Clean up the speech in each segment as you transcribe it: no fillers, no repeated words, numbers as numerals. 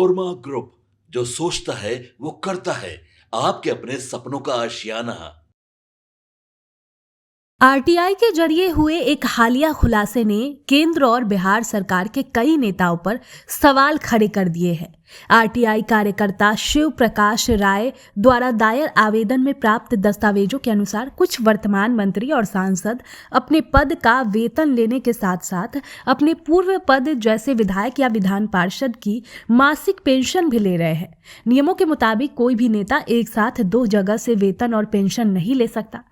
Panorama Group, जो सोचता है वो करता है। आपके अपने सपनों का आशियाना। आरटीआई के जरिए हुए एक हालिया खुलासे ने केंद्र और बिहार सरकार के कई नेताओं पर सवाल खड़े कर दिए हैं। आरटीआई कार्यकर्ता शिव प्रकाश राय द्वारा दायर आवेदन में प्राप्त दस्तावेजों के अनुसार कुछ वर्तमान मंत्री और सांसद अपने पद का वेतन लेने के साथ साथ अपने पूर्व पद जैसे विधायक या विधान पार्षद की मासिक पेंशन भी ले रहे हैं। नियमों के मुताबिक कोई भी नेता एक साथ दो जगह से वेतन और पेंशन नहीं ले सकता।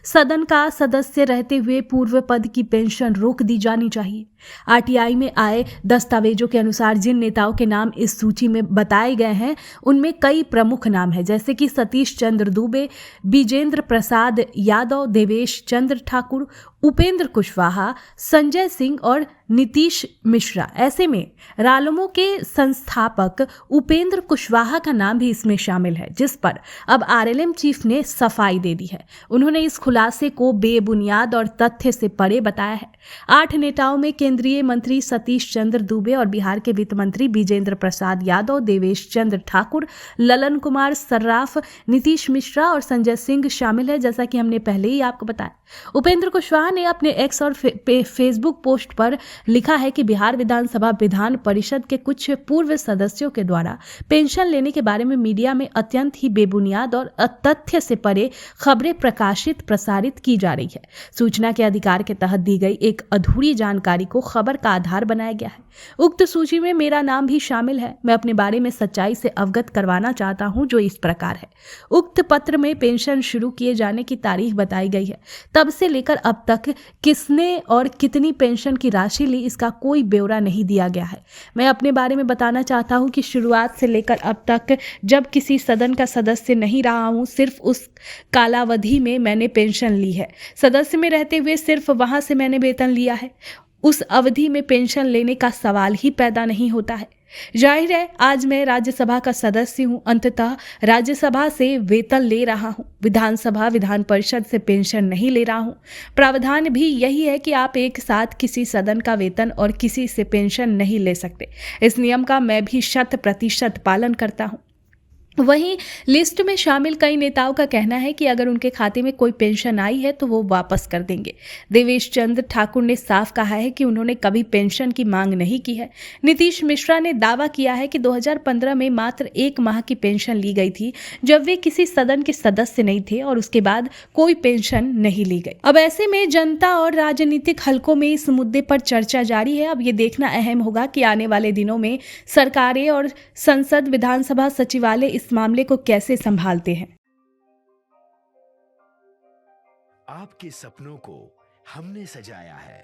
सदन का सदस्य रहते हुए पूर्व पद की पेंशन रोक दी जानी चाहिए। आरटीआई में आए दस्तावेजों के अनुसार जिन नेताओं के नाम इस सूची में बताए गए हैं उनमें कई प्रमुख नाम हैं, जैसे कि सतीश चंद्र दुबे, विजेंद्र प्रसाद यादव, देवेश चंद्र ठाकुर, उपेंद्र कुशवाहा, संजय सिंह और नीतीश मिश्रा। ऐसे में रालोमो के संस्थापक उपेंद्र कुशवाहा का नाम भी इसमें शामिल है, जिस पर अब आरएलएम चीफ ने सफाई दे दी है। उन्होंने इस खुलासे को बेबुनियाद और तथ्य से परे बताया है। 8 नेताओं में केंद्रीय मंत्री सतीश चंद्र दुबे और बिहार के वित्त मंत्री विजेंद्र प्रसाद यादव, देवेश चंद्र ठाकुर, ललन कुमार सर्राफ, नीतीश मिश्रा और संजय सिंह शामिल है, जैसा कि हमने पहले ही आपको बताया। उपेंद्र कुशवाहा ने अपने एक्स और फेसबुक पोस्ट पर लिखा है कि बिहार विधानसभा विधान परिषद के कुछ पूर्व सदस्यों के द्वारा पेंशन लेने के बारे में मीडिया में अत्यंत ही बेबुनियाद और तथ्य से परे खबरें प्रसारित की जा रही है। सूचना के अधिकार के तहत दी गई एक अधूरी जानकारी को खबर का आधार बनाया गया है। उक्त सूची में मेरा नाम भी शामिल है। मैं अपने बारे में सच्चाई से अवगत करवाना चाहता हूं, जो इस प्रकार है। उक्त पत्र में पेंशन शुरू किए जाने की तारीख बताई गई है। तब से लेकर अब तक किसने और कितनी पेंशन की राशि ली, इसका कोई ब्यौरा नहीं दिया गया है। मैं अपने बारे में बताना चाहता हूं कि शुरुआत से लेकर अब तक जब किसी सदन का सदस्य नहीं रहा हूं, सिर्फ उस कालावधि में मैंने पेंशन ली है। सदस्य में रहते हुए सिर्फ वहां से मैंने वेतन लिया है। उस अवधि में पेंशन लेने का सवाल ही पैदा नहीं होता है। जाहिर है आज मैं राज्यसभा का सदस्य हूं, अंततः राज्यसभा से वेतन ले रहा हूं। विधानसभा विधान परिषद से पेंशन नहीं ले रहा हूं। प्रावधान भी यही है कि आप एक साथ किसी सदन का वेतन और किसी से पेंशन नहीं ले सकते। इस नियम का मैं भी 100% पालन करता हूं। वहीं लिस्ट में शामिल कई नेताओं का कहना है कि अगर उनके खाते में कोई पेंशन आई है तो वो वापस कर देंगे। देवेश चंद्र ठाकुर ने साफ कहा है कि उन्होंने कभी पेंशन की मांग नहीं की है। नीतीश मिश्रा ने दावा किया है कि 2015 में मात्र 1 माह की पेंशन ली गई थी, जब वे किसी सदन के सदस्य नहीं थे, और उसके बाद कोई पेंशन नहीं ली गई। अब ऐसे में जनता और राजनीतिक हलकों में इस मुद्दे पर चर्चा जारी है। अब ये देखना अहम होगा कि आने वाले दिनों में सरकारें और संसद, विधानसभा सचिवालय इस मामले को कैसे संभालते हैं। आपके सपनों को हमने सजाया है।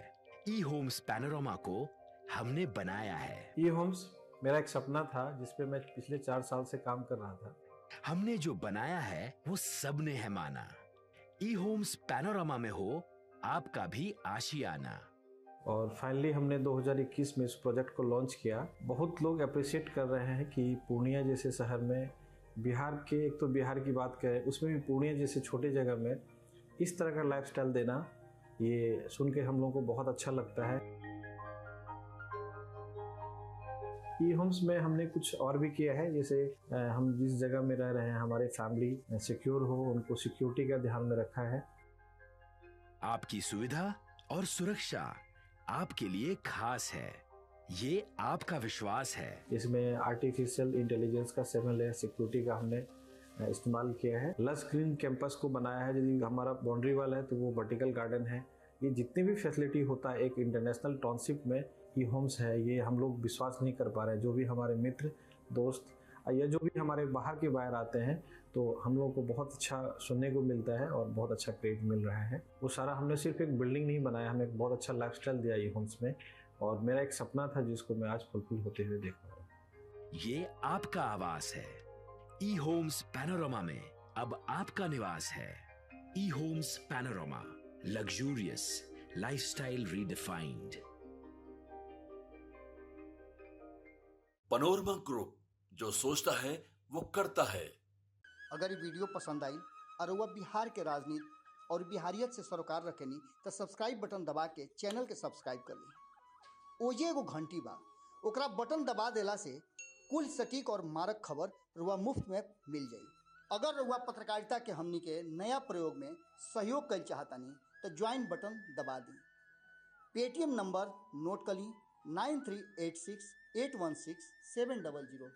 ई होम्स पैनोरमा को हमने बनाया है। ई होम्स मेरा एक सपना था जिस पे मैं पिछले 4 साल से काम कर रहा था। हमने जो बनाया है वो सबने है माना। ई होम्स पैनोरमा में हो आपका भी आशियाना। और फाइनली हमने 2021 में इस प्रोजेक्ट को लॉन्च किया। बहुत लोग अप्रिशिएट कर रहे हैं कि पूर्णिया जैसे शहर में, बिहार के, एक तो बिहार की बात करें उसमें भी पूर्णिया जैसे छोटे जगह में इस तरह का लाइफस्टाइल देना, ये सुन के हम लोगों को बहुत अच्छा लगता है। ई होम्स में हमने कुछ और भी किया है, जैसे हम जिस जगह में रह रहे हैं हमारे फैमिली सिक्योर हो, उनको सिक्योरिटी का ध्यान में रखा है। आपकी सुविधा और सुरक्षा आपके लिए खास है, ये आपका विश्वास है। इसमें आर्टिफिशियल इंटेलिजेंस का 7 लेयर सिक्योरिटी का हमने इस्तेमाल किया है। लस ग्रीन कैंपस को बनाया है। यदि हमारा बाउंड्री वाल है तो वो वर्टिकल गार्डन है। ये जितनी भी फैसिलिटी होता है एक इंटरनेशनल टाउनशिप में ई होम्स है, ये हम लोग विश्वास नहीं कर पा रहे हैं। जो भी हमारे मित्र, दोस्त या जो भी हमारे बाहर के बाहर आते हैं तो हम लोगों को बहुत अच्छा सुनने को मिलता है और बहुत अच्छा क्रेडिट मिल रहा है। वो सारा हमने सिर्फ एक बिल्डिंग नहीं बनाया, हमें एक बहुत अच्छा लाइफस्टाइल दिया ई होम्स में, और मेरा एक सपना था जिसको मैं आज फुलफिल होते हुए देख रहा हूँ। ये आपका आवास है। ई होम्स पैनोरमा में अब आपका निवास है। E Homes Panorama, luxurious lifestyle redefined. Panorama Group, जो सोचता है वो करता है। अगर ये वीडियो पसंद आई और वह बिहार के राजनीति और बिहारियत से सरोकार रखेनी तो सब्सक्राइब बटन दबा के चैनल के सब्सक्राइब कर ली। ओजे एगो घंटी बा, ओकरा बटन दबा देला से कुल सटीक और मारक खबर रुआ मुफ्त में मिल जाई। अगर रुआ पत्रकारिता के हमनी के नया प्रयोग में सहयोग कर चाहतानी तो ज्वाइन बटन दबा दी। पेटीएम नंबर नोट कर ली 9386816700।